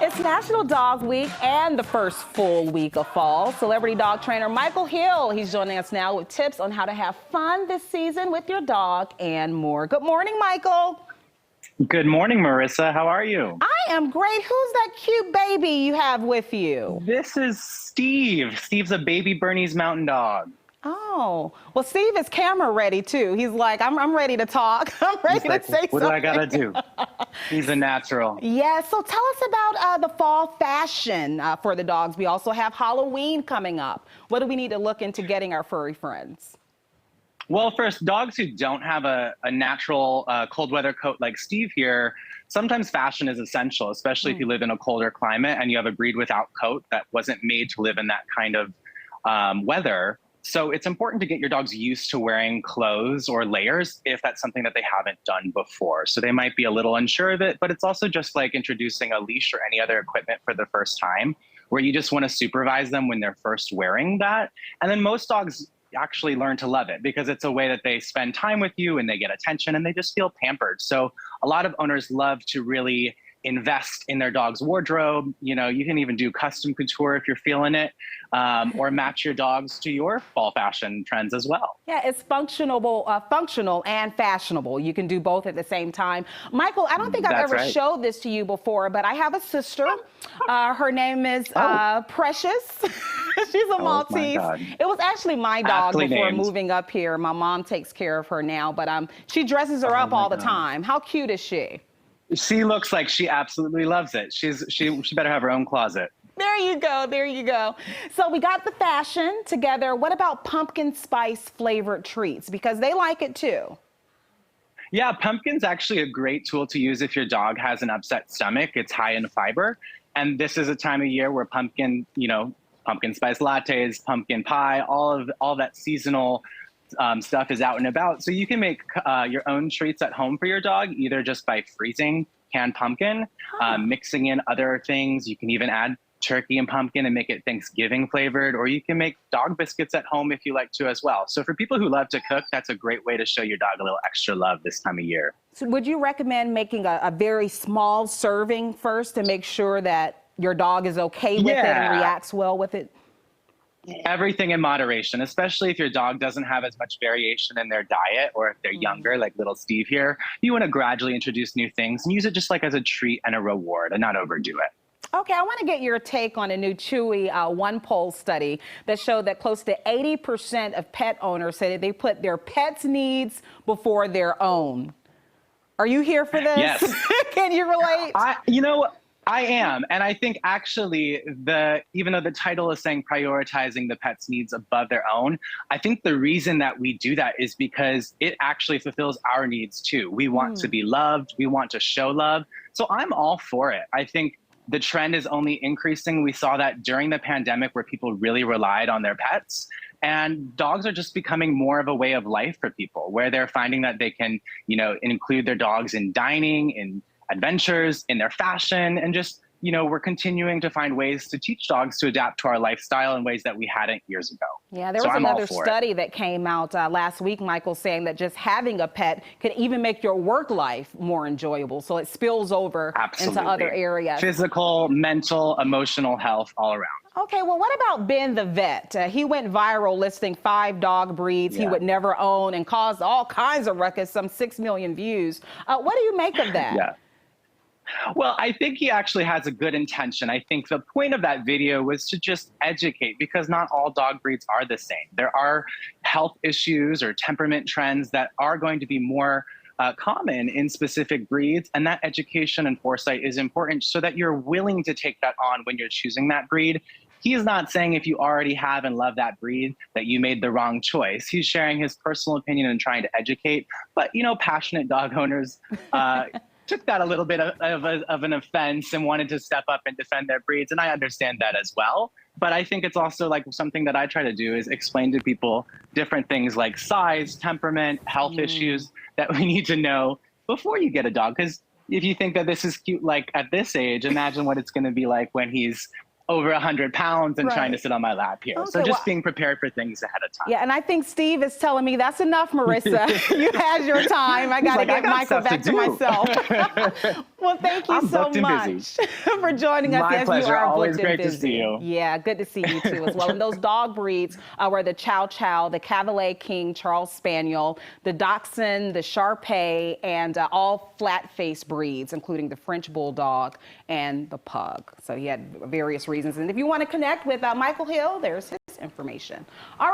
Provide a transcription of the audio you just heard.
It's National Dog Week and the first full week of fall. Celebrity dog trainer Michael Hill, he's joining us now with tips on how to have fun this season with your dog and more. Good morning, Michael. Good morning, Marissa. How are you? I am great. Who's that cute baby you have with you? This is Steve. Steve's a baby Bernese Mountain Dog. Oh, well, Steve is camera ready too. He's like, I'm ready to talk. I'm ready to say something. What do I gotta do? He's a natural. Yeah, so tell us about the fall fashion for the dogs. We also have Halloween coming up. What do we need to look into getting our furry friends? Well, first, dogs who don't have a natural cold weather coat like Steve here, sometimes fashion is essential, especially if you live in a colder climate and you have a breed without coat that wasn't made to live in that kind of weather. So it's important to get your dogs used to wearing clothes or layers if that's something that they haven't done before. So they might be a little unsure of it, but it's also just like introducing a leash or any other equipment for the first time, where you just want to supervise them when they're first wearing that. And then most dogs actually learn to love it because it's a way that they spend time with you and they get attention and they just feel pampered. So a lot of owners love to really invest in their dog's wardrobe. You know, you can even do custom couture if you're feeling it, or match your dogs to your fall fashion trends as well. Yeah, it's functional and fashionable. You can do both at the same time. Michael, I don't think I've ever showed this to you before, but I have a sister. Her name is Precious. She's a Maltese. It was actually my dog before moving up here. My mom takes care of her now, but she dresses her up all the time. How cute is she? She looks like she absolutely loves it. She better have her own closet. There you go. There you go. So we got the fashion together. What about pumpkin spice flavored treats? Because they like it too. Yeah, pumpkin's actually a great tool to use if your dog has an upset stomach. It's high in fiber. And this is a time of year where pumpkin spice lattes, pumpkin pie, all that seasonal stuff is out and about. So you can make your own treats at home for your dog, either just by freezing canned pumpkin, mixing in other things. You can even add turkey and pumpkin and make it Thanksgiving flavored, or you can make dog biscuits at home if you like to as well. So for people who love to cook, that's a great way to show your dog a little extra love this time of year. So would you recommend making a very small serving first to make sure that your dog is okay with it and reacts well with it? Everything in moderation, especially if your dog doesn't have as much variation in their diet, or if they're younger, like little Steve here. You want to gradually introduce new things and use it just like as a treat and a reward and not overdo it. Okay, I want to get your take on a new Chewy One Poll study that showed that close to 80% of pet owners say that they put their pets' needs before their own. Are you here for this? Yes. Can you relate? I am. And I think actually even though the title is saying prioritizing the pet's needs above their own, I think the reason that we do that is because it actually fulfills our needs too. We want to be loved. We want to show love. So I'm all for it. I think the trend is only increasing. We saw that during the pandemic where people really relied on their pets. And dogs are just becoming more of a way of life for people, where they're finding that they can, include their dogs in dining, in adventures, in their fashion, and just, we're continuing to find ways to teach dogs to adapt to our lifestyle in ways that we hadn't years ago. Yeah, there was another study that came out last week, Michael, saying that just having a pet can even make your work life more enjoyable. So it spills over into other areas. Physical, mental, emotional health all around. Okay, well, what about Ben the vet? He went viral listing 5 dog breeds he would never own and caused all kinds of ruckus, some 6 million views. What do you make of that? Yeah. Well, I think he actually has a good intention. I think the point of that video was to just educate, because not all dog breeds are the same. There are health issues or temperament trends that are going to be more common in specific breeds, and that education and foresight is important so that you're willing to take that on when you're choosing that breed. He's not saying if you already have and love that breed that you made the wrong choice. He's sharing his personal opinion and trying to educate. But, passionate dog owners took that a little bit of an offense and wanted to step up and defend their breeds. And I understand that as well. But I think it's also like something that I try to do is explain to people different things like size, temperament, health issues that we need to know before you get a dog. Because if you think that this is cute, like at this age, imagine what it's going to be like when he's over 100 pounds and Right. trying to sit on my lap here. So Okay, just well, being prepared for things ahead of time. yeah, and I think Steve is telling me that's enough, Marissa. You had your time. I got to like, I get got Michael stuff to back to do. myself. Well, thank you I'm so booked and much busy. for joining us. My As pleasure. You are Always booked and great to busy. see you. Yeah, good to see you too as well. And those dog breeds were the Chow Chow, the Cavalier King Charles Spaniel, the Dachshund, the Shar Pei, and all flat-faced breeds, including the French Bulldog and the Pug. So he had various reasons. And if you want to connect with Michael Hill, there's his information. All right.